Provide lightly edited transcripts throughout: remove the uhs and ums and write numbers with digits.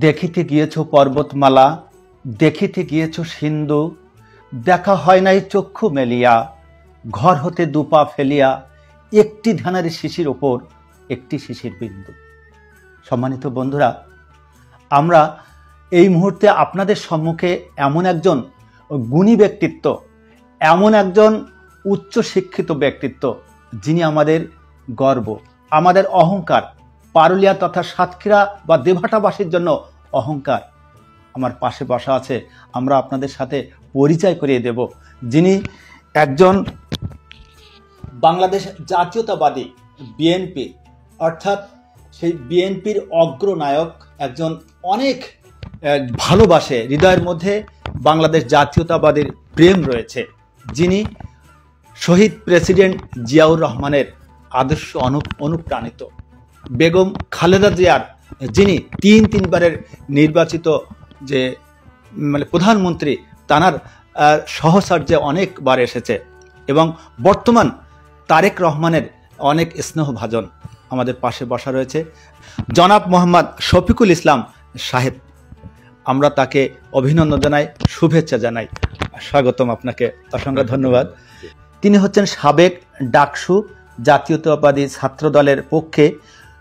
দেখিতে গিয়েছ পর্বতমালা, দেখিতে গিয়েছ সিন্ধু, দেখা হয় নাই চক্ষু মেলিয়া, ঘর হতে দুপা ফেলিয়া, একটি ধ্যানের শিশির ওপর একটি শিশির বিন্দু। সম্মানিত বন্ধুরা, আমরা এই মুহূর্তে আপনাদের সম্মুখে এমন একজন গুণী ব্যক্তিত্ব, এমন একজন উচ্চ শিক্ষিত ব্যক্তিত্ব, যিনি আমাদের গর্ব, আমাদের অহংকার, পারুলিয়া তথা সাতক্ষীরা বা দেভাটাবাসীর জন্য অহংকার। আমার পাশে বসা আছে, আমরা আপনাদের সাথে পরিচয় করিয়ে দেব, যিনি একজন বাংলাদেশ জাতীয়তাবাদী বিএনপি, অর্থাৎ সেই বিএনপির অগ্রনায়ক, একজন অনেক ভালোবাসে, হৃদয়ের মধ্যে বাংলাদেশ জাতীয়তাবাদীর প্রেম রয়েছে, যিনি শহীদ প্রেসিডেন্ট জিয়াউর রহমানের আদর্শ অনুপ্রাণিত, বেগম খালেদা জিয়ার, যিনি তিনবারের নির্বাচিত যে প্রধানমন্ত্রী, তাঁর সহচর্যে অনেকবার এসেছে, এবং বর্তমান তারেক রহমানের অনেক স্নেহভাজন। আমাদের পাশে বসা রয়েছে জনাব মোহাম্মদ শফিকুল ইসলাম সাহেব। আমরা তাকে অভিনন্দন জানাই, শুভেচ্ছা জানাই। স্বাগতম আপনাকে, অসংখ্য ধন্যবাদ। তিনি হচ্ছেন সাবেক ডাকসু জাতীয়তাবাদী ছাত্র দলের পক্ষে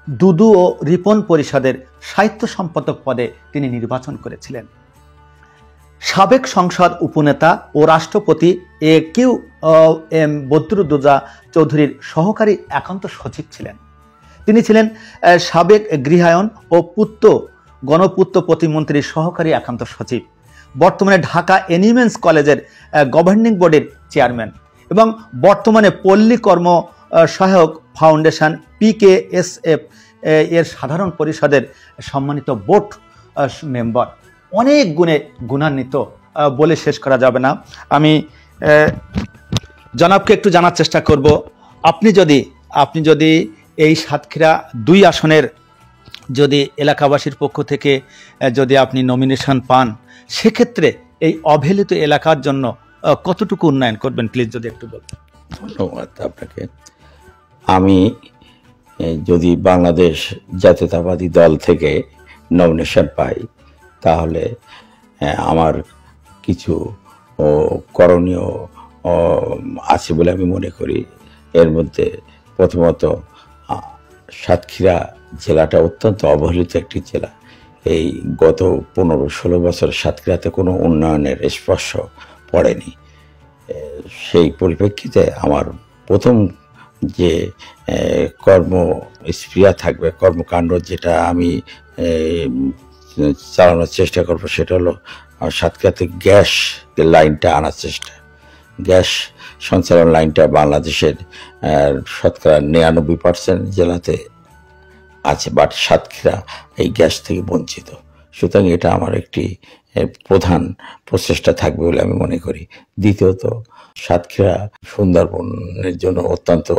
দুদু ও রিপন পরিষদের সাহিত্য সম্পাদক পদে তিনি নির্বাচন করেছিলেন। সাবেক সংসদ উপনেতা ও রাষ্ট্রপতি AQM বদরুদ্দোজা চৌধুরীর সহকারী একান্ত সচিব ছিলেন। তিনি ছিলেন সাবেক গৃহায়ন ও গণপূর্ত প্রতিমন্ত্রীর সহকারী একান্ত সচিব, বর্তমানে ঢাকা এনিমেন্স কলেজের গভর্নিং বডির চেয়ারম্যান, এবং বর্তমানে পল্লী কর্ম সহায়ক ফাউন্ডেশন PKSF এর সাধারণ পরিষদের সম্মানিত বোর্ড মেম্বার। অনেক গুণে গুণান্বিত, বলে শেষ করা যাবে না। আমি জনাবকে একটু জানার চেষ্টা করব, আপনি যদি এই সাতক্ষীরা 2 আসনের যদি এলাকাবাসীর পক্ষ থেকে যদি আপনি নমিনেশন পান, সেক্ষেত্রে এই অবহেলিত এলাকার জন্য কতটুকু উন্নয়ন করবেন, প্লিজ যদি একটু বলবেন। ধন্যবাদ আপনাকে। আমি যদি বাংলাদেশ জাতীয়তাবাদী দল থেকে নমিনেশন পাই, তাহলে আমার কিছু করণীয় আছে বলে আমি মনে করি। এর মধ্যে প্রথমত, সাতক্ষীরা জেলাটা অত্যন্ত অবহেলিত একটি জেলা। এই গত 15-16 বছর সাতক্ষীরাতে কোনো উন্নয়নের স্পর্শ পড়েনি। সেই পরিপ্রেক্ষিতে আমার প্রথম যে কর্মস্পৃহা থাকবে, কর্মকাণ্ড যেটা আমি চালানোর চেষ্টা করবো, সেটা হলো সাতক্ষীরাতে গ্যাস লাইনটা আনার চেষ্টা। গ্যাস সঞ্চালন লাইনটা বাংলাদেশের শতকরা 99% জেলাতে আছে, বাট সাতক্ষীরা এই গ্যাস থেকে বঞ্চিত। সুতরাং এটা আমার একটি প্রধান প্রচেষ্টা থাকবে বলে আমি মনে করি। দ্বিতীয়ত, সাতক্ষীরা সুন্দরবনের জন্য অত্যন্ত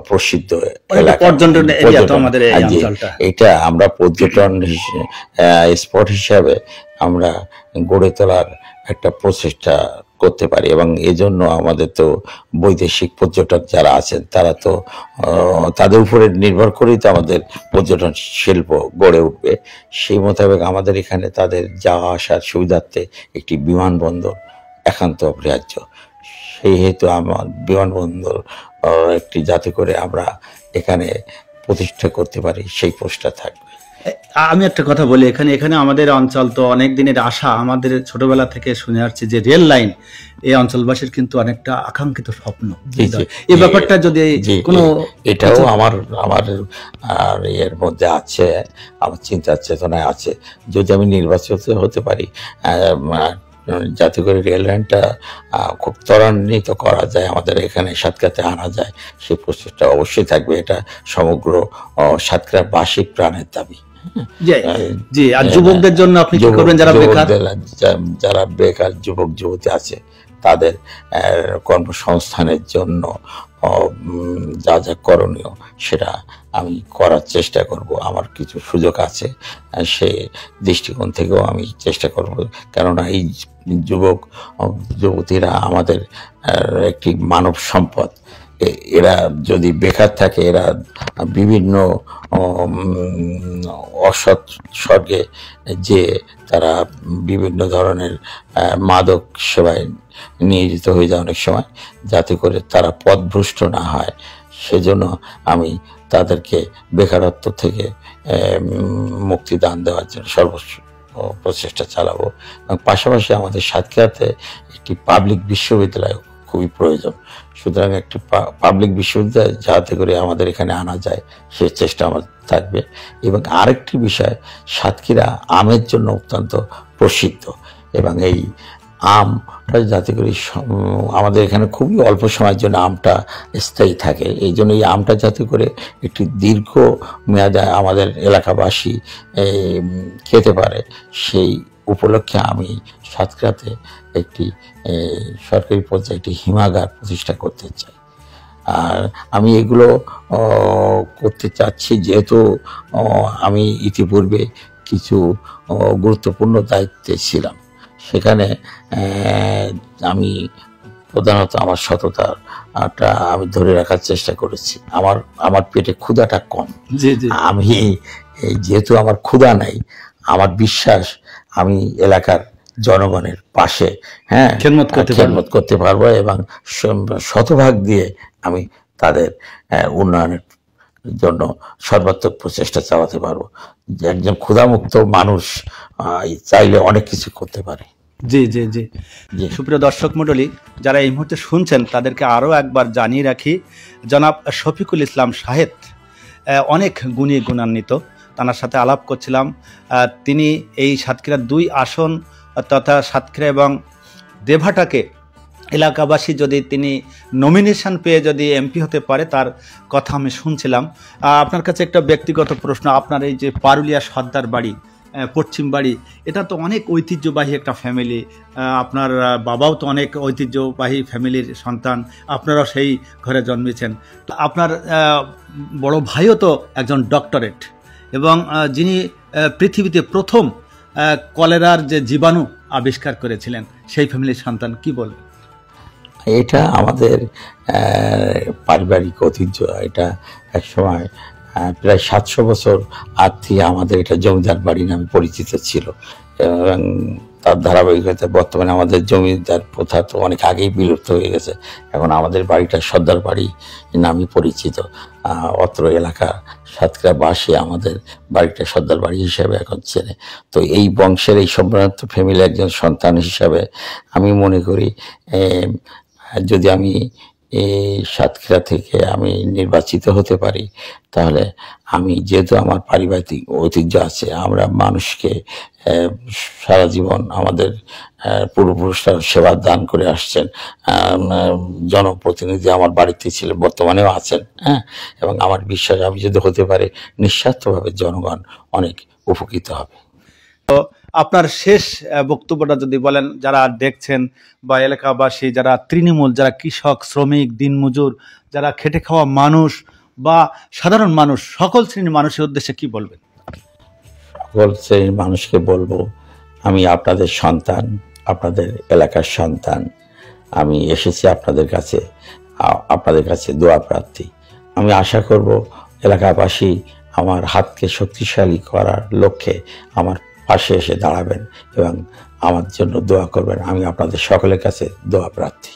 প্রসিদ্ধ এলাকা, এটা আমরা পর্যটন স্পট হিসাবে আমরা গড়ে তোলার একটা প্রচেষ্টা করতে পারি, এবং এজন্য আমাদের তো বৈদেশিক পর্যটক যারা আছেন, তারা তো তাদের উপরে নির্ভর করেই তো আমাদের পর্যটন শিল্প গড়ে উঠবে। সেই মোতাবেক আমাদের এখানে তাদের যাওয়া আসার সুবিধার্থে একটি বিমানবন্দর একান্ত অপরিহার্য। সেই হেতু আমার বিমানবন্দর একটি, যাতে করে আমরা এখানে প্রতিষ্ঠা করতে পারি, সেই প্রচেষ্টা থাকবে। আমি একটা কথা বলি, এখানে আমাদের অঞ্চল তো অনেক দিনের আশা, আমাদের ছোটবেলা থেকে শুনে আসছি যে রেল লাইন এই অঞ্চলবাসীর কিন্তু অনেকটা আকাঙ্ক্ষিত স্বপ্ন। এই ব্যাপারটা যদি কোনো, এটাও আমার এর মধ্যে আছে, আমার চিন্তার চেতনায় আছে। যদি আমি নির্বাচিত হতে পারি, যাতে করে রেল লাইনটা খুব ত্বরান্বিত করা যায়, আমাদের এখানে সাতক্ষীরাতে আনা যায়, সেই প্রচেষ্টা অবশ্যই থাকবে। এটা সমগ্র সাতক্ষীরাবাসী প্রাণের দাবি। জি, আর যুবকদের জন্য আপনি কি করবেন? যারা বেকার যুবক যুবতী আছে, তাদের কর্মসংস্থানের জন্য যা যা করণীয় সেটা আমি করার চেষ্টা করব। আমার কিছু সুযোগ আছে, সে দৃষ্টিকোণ থেকেও আমি চেষ্টা করব। কেননা এই যুবক যুবতীরা আমাদের একটি মানব সম্পদ। এরা যদি বেকার থাকে, এরা বিভিন্ন অসৎ স্বর্গে যে তারা বিভিন্ন ধরনের মাদক সেবায় নিয়োজিত হয়ে যায় অনেক সময়, যাতে করে তারা পথভ্রষ্ট না হয়। সেজন্য আমি তাদেরকে বেকারত্ব থেকে মুক্তিদান দেওয়ার জন্য সর্বোচ্চ প্রচেষ্টা চালাবো। এবং পাশাপাশি আমাদের সাতক্ষীরাতে একটি পাবলিক বিশ্ববিদ্যালয় খুবই প্রয়োজন। সুতরাং একটি পাবলিক বিশ্ববিদ্যালয় যাতে করে আমাদের এখানে আনা যায়, সে চেষ্টা আমার থাকবে। এবং আরেকটি বিষয়, সাতক্ষীরা আমের জন্য অত্যন্ত প্রসিদ্ধ, এবং এই আমটা যাতে করে আমাদের এখানে খুবই অল্প সময়ের জন্য আমটা স্থায়ী থাকে, এই জন্য এই আমটা যাতে করে একটি দীর্ঘ মেয়াদে আমাদের এলাকাবাসী খেতে পারে, সেই উপলক্ষে আমি সাতক্ষীরাতে একটি সরকারি পর্যায়ে একটি হিমাগার প্রতিষ্ঠা করতে চাই। আর আমি এগুলো করতে চাচ্ছি যেহেতু আমি ইতিপূর্বে কিছু গুরুত্বপূর্ণ দায়িত্বে ছিলাম। সেখানে আমি প্রধানত আমার সততাটা আমি ধরে রাখার চেষ্টা করেছি। আমার পেটে ক্ষুধাটা কম। আমি যেহেতু আমার ক্ষুধা নাই, আমার বিশ্বাস আমি এলাকার জনগণের পাশে খেদমত করতে পারবো, এবং শতভাগ দিয়ে আমি তাদের উন্নয়নের জন্য সর্বাত্মক প্রচেষ্টা চালাতে পারবো। একজন ক্ষুধামুক্ত মানুষ চাইলে অনেক কিছু করতে পারে। জি জি জি জি। সুপ্রিয় দর্শক মণ্ডলী, যারা এই মুহূর্তে শুনছেন তাদেরকে আরও একবার জানিয়ে রাখি, জনাব শফিকুল ইসলাম শাহেদ অনেক গুণী গুণান্বিত। তার সাথে আলাপ করছিলাম। তিনি এই সাতক্ষীরা 2 আসন তথা সাতক্ষীরা এবং দেভাটাকে এলাকাবাসী যদি তিনি নমিনেশন পেয়ে যদি এমপি হতে পারে, তার কথা আমি শুনছিলাম। আপনার কাছে একটা ব্যক্তিগত প্রশ্ন, আপনার এই যে পারুলিয়া সর্দার বাড়ি, পশ্চিম বাড়ি, এটা তো অনেক ঐতিহ্যবাহী একটা ফ্যামিলি। আপনার বাবাও তো অনেক ঐতিহ্যবাহী ফ্যামিলির সন্তান, আপনারাও সেই ঘরে জন্মেছেন। তো আপনার বড় ভাইও তো একজন ডক্টরেট, এবং যিনি পৃথিবীতে প্রথম কলেরার যে জীবাণু আবিষ্কার করেছিলেন, সেই ফ্যামিলির সন্তান। কি বলবেন? এটা আমাদের পারিবারিক ঐতিহ্য। এটা একসময় প্রায় 700 বছর আগ থেকে আমাদের এটা জমিদার বাড়ি নামে পরিচিত ছিল, এবং তার ধারাবাহিকতা বর্তমানে আমাদের জমিদার প্রথা তো অনেক আগেই বিলুপ্ত হয়ে গেছে। এখন আমাদের বাড়িটা সর্দার বাড়ি নামে পরিচিত। অত্র এলাকা সাতক্ষীরাবাসী আমাদের বাড়িটা সর্দার বাড়ি হিসাবে এখন চেনে। তো এই বংশের এই সম্ভ্রান্ত ফ্যামিলির একজন সন্তান হিসাবে আমি মনে করি, যদি আমি সাতক্ষীরা থেকে আমি নির্বাচিত হতে পারি, তাহলে আমি যেহেতু আমার পারিবারিক ঐতিহ্য আছে, আমরা মানুষকে সারা জীবন আমাদের পূর্বপুরুষরা সেবা দান করে আসছেন। জনপ্রতিনিধি আমার বাড়িতে ছিলেন, বর্তমানেও আছেন। এবং আমার বিশ্বাস আমি যদি হতে পারি, নিঃস্বার্থভাবে জনগণ অনেক উপকৃত হবে। তো আপনার শেষ বক্তব্যটা যদি বলেন, যারা দেখছেন বা এলাকাবাসী, যারা তৃণমূল, যারা কৃষক, শ্রমিক, দিনমজুর, যারা খেটে খাওয়া মানুষ বা সাধারণ মানুষ, সকল শ্রেণীর মানুষের উদ্দেশ্যে কি বলবেন? সকল শ্রেণীর মানুষকে বলবো, আমি আপনাদের সন্তান, আপনাদের এলাকার সন্তান। আমি এসেছি আপনাদের কাছে দোয়া প্রার্থী। আমি আশা করব এলাকাবাসী আমার হাতকে শক্তিশালী করার লক্ষ্যে আমার পাশে এসে দাঁড়াবেন এবং আমার জন্য দোয়া করবেন। আমি আপনাদের সকলের কাছে দোয়া প্রার্থী।